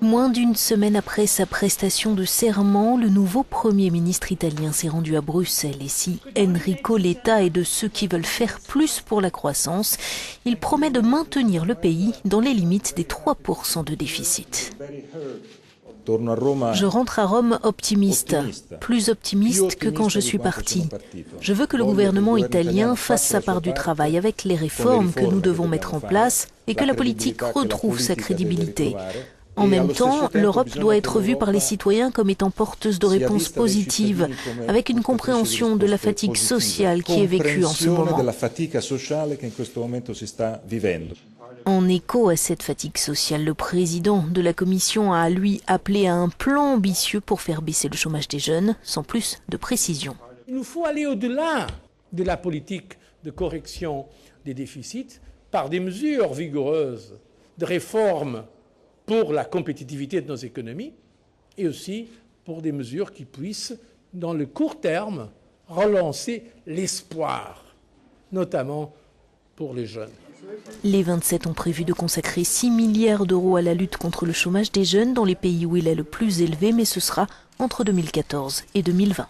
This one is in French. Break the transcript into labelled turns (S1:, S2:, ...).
S1: Moins d'une semaine après sa prestation de serment, le nouveau Premier ministre italien s'est rendu à Bruxelles. Et si Enrico Letta est de ceux qui veulent faire plus pour la croissance, il promet de maintenir le pays dans les limites des 3% de déficit. Je rentre à Rome optimiste, plus optimiste que quand je suis parti. Je veux que le gouvernement italien fasse sa part du travail avec les réformes que nous devons mettre en place et que la politique retrouve sa crédibilité. En même temps, l'Europe doit être vue par les citoyens comme étant porteuse de réponses positives, avec une compréhension de la fatigue sociale qui est vécue en ce moment. En écho à cette fatigue sociale, le président de la Commission a, lui, appelé à un plan ambitieux pour faire baisser le chômage des jeunes, sans plus de précision.
S2: Il nous faut aller au-delà de la politique de correction des déficits par des mesures vigoureuses de réforme pour la compétitivité de nos économies et aussi pour des mesures qui puissent, dans le court terme, relancer l'espoir, notamment pour les jeunes.
S1: Les 27 ont prévu de consacrer 6 milliards d'euros à la lutte contre le chômage des jeunes dans les pays où il est le plus élevé, mais ce sera entre 2014 et 2020.